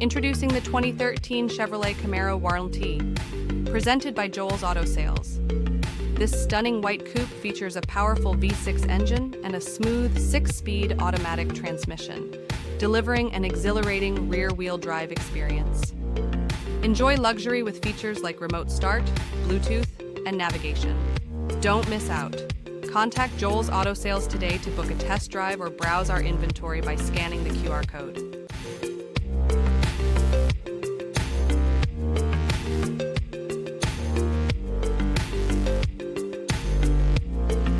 Introducing the 2013 Chevrolet Camaro Warranty, presented by Joel's Auto Sales. This stunning white coupe features a powerful V6 engine and a smooth 6-speed automatic transmission, delivering an exhilarating rear-wheel drive experience. Enjoy luxury with features like remote start, Bluetooth, and navigation. Don't miss out. Contact Joel's Auto Sales today to book a test drive or browse our inventory by scanning the QR code.